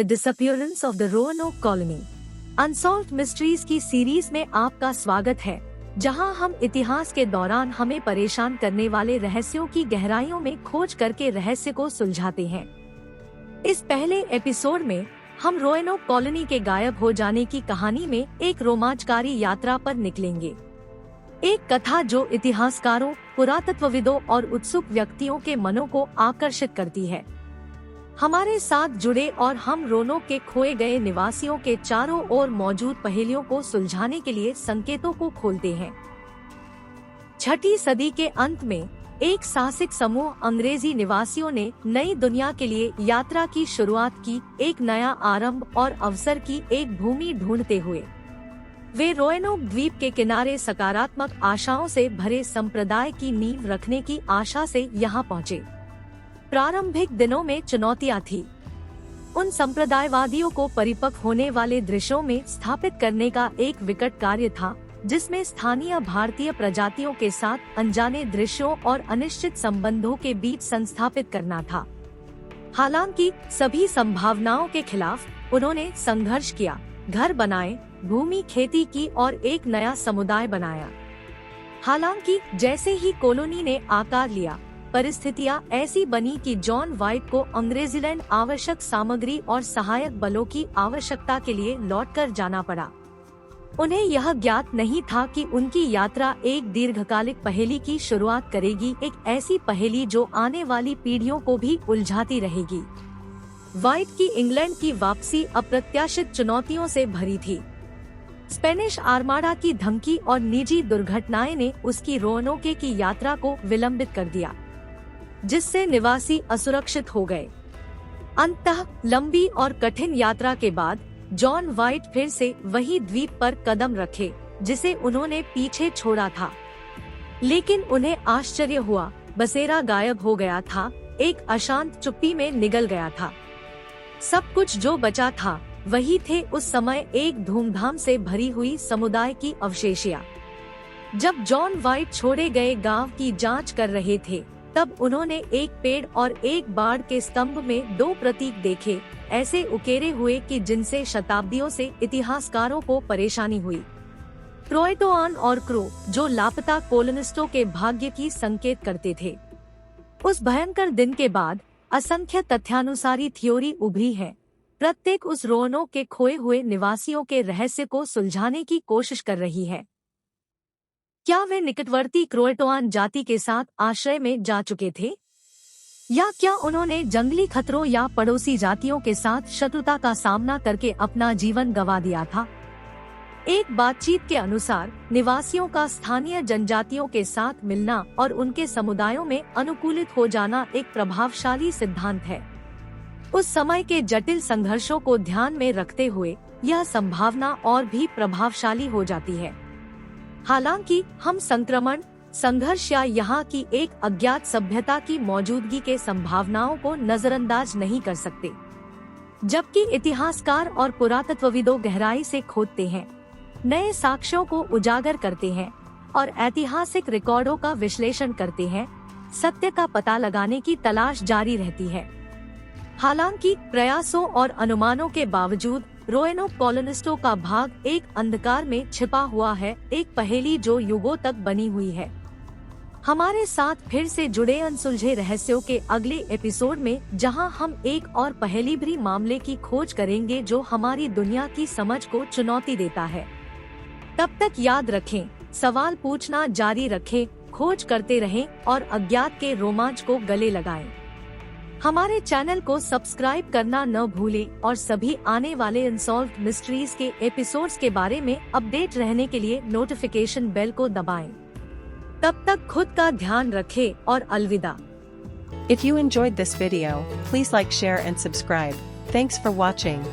The disappearance of the Roanoke colony. Unsolved mysteries की सीरीज में आपका स्वागत है, जहां हम इतिहास के दौरान हमें परेशान करने वाले रहस्यों की गहराइयों में खोज करके रहस्य को सुलझाते हैं। इस पहले एपिसोड में हम रोअनोक कॉलोनी के गायब हो जाने की कहानी में एक रोमांचकारी यात्रा पर निकलेंगे। एक कथा जो इतिहासकारों, पुरातत्वविदों और उत्सुक व्यक्तियों के मनों को आकर्षित करती है। हमारे साथ जुड़े और हम रोअनोक के खोए गए निवासियों के चारों ओर मौजूद पहेलियों को सुलझाने के लिए संकेतों को खोलते हैं। 6ठी सदी के अंत में एक साहसिक समूह अंग्रेजी निवासियों ने नई दुनिया के लिए यात्रा की शुरुआत की, एक नया आरंभ और अवसर की एक भूमि ढूंढते हुए। वे रोअनोक द्वीप के किनारे सकारात्मक आशाओं से भरे संप्रदाय की नींव रखने की आशा से यहाँ पहुँचे। प्रारंभिक दिनों में चुनौतियाँ थी। उन संप्रदायवादियों को परिपक्व होने वाले दृश्यों में स्थापित करने का एक विकट कार्य था, जिसमें स्थानीय भारतीय प्रजातियों के साथ अनजाने दृश्यों और अनिश्चित संबंधों के बीच संस्थापित करना था। हालांकि सभी संभावनाओं के खिलाफ उन्होंने संघर्ष किया, घर बनाए, भूमि खेती की और एक नया समुदाय बनाया। हालांकि जैसे ही कॉलोनी ने आकार लिया, परिस्थितियां ऐसी बनी कि जॉन वाइट को अंग्रेजीलैंड आवश्यक सामग्री और सहायक बलों की आवश्यकता के लिए लौटकर जाना पड़ा। उन्हें यह ज्ञात नहीं था कि उनकी यात्रा एक दीर्घकालिक पहेली की शुरुआत करेगी, एक ऐसी पहेली जो आने वाली पीढ़ियों को भी उलझाती रहेगी। वाइट की इंग्लैंड की वापसी अप्रत्याशित चुनौतियों से भरी थी। स्पेनिश आर्माडा की धमकी और निजी दुर्घटनाएं ने उसकी रोअनोक की यात्रा को विलंबित कर दिया, जिससे निवासी असुरक्षित हो गए। अंततः लंबी और कठिन यात्रा के बाद जॉन वाइट फिर से वही द्वीप पर कदम रखे जिसे उन्होंने पीछे छोड़ा था। लेकिन उन्हें आश्चर्य हुआ, बसेरा गायब हो गया था, एक अशांत चुप्पी में निगल गया था। सब कुछ जो बचा था वही थे उस समय एक धूमधाम से भरी हुई समुदाय की अवशेषियाँ। जब जॉन वाइट छोड़े गए गांव की जांच कर रहे थे, तब उन्होंने एक पेड़ और एक बाड़ के स्तंभ में 2 प्रतीक देखे, ऐसे उकेरे हुए कि जिनसे शताब्दियों से इतिहासकारों को परेशानी हुई। क्रोएटोआन और क्रो, जो लापता कोलोनिस्टों के भाग्य की संकेत करते थे। उस भयंकर दिन के बाद असंख्य तथ्यानुसारी थ्योरी उभरी है। प्रत्येक उस रोअनोक के खोए हुए निवासियों के रहस्य को सुलझाने की कोशिश कर रही है। क्या वे निकटवर्ती क्रोएटोआन जाति के साथ आश्रय में जा चुके थे, या क्या उन्होंने जंगली खतरों या पड़ोसी जातियों के साथ शत्रुता का सामना करके अपना जीवन गंवा दिया था? एक बातचीत के अनुसार निवासियों का स्थानीय जनजातियों के साथ मिलना और उनके समुदायों में अनुकूलित हो जाना एक प्रभावशाली सिद्धांत है। उस समय के जटिल संघर्षों को ध्यान में रखते हुए यह संभावना और भी प्रभावशाली हो जाती है। हालांकि हम संक्रमण, संघर्ष या यहाँ की एक अज्ञात सभ्यता की मौजूदगी के संभावनाओं को नजरअंदाज नहीं कर सकते। जबकि इतिहासकार और पुरातत्वविदों गहराई से खोदते हैं, नए साक्ष्यों को उजागर करते हैं और ऐतिहासिक रिकॉर्डों का विश्लेषण करते हैं, सत्य का पता लगाने की तलाश जारी रहती है। हालांकि प्रयासों और अनुमानों के बावजूद रोअनोक कॉलोनिस्टों का भाग एक अंधकार में छिपा हुआ है, एक पहेली जो युगों तक बनी हुई है। हमारे साथ फिर से जुड़े अनसुलझे रहस्यों के अगले एपिसोड में, जहां हम एक और पहेली भरी मामले की खोज करेंगे जो हमारी दुनिया की समझ को चुनौती देता है। तब तक याद रखें, सवाल पूछना जारी रखें, खोज करते रहें और अज्ञात के रोमांच को गले लगाएं। हमारे चैनल को सब्सक्राइब करना न भूलें और सभी आने वाले अनसॉल्व्ड मिस्ट्रीज के एपिसोड्स के बारे में अपडेट रहने के लिए नोटिफिकेशन बेल को दबाएं। तब तक खुद का ध्यान रखें और अलविदा। If you enjoyed this video, please like, share and subscribe. Thanks for watching.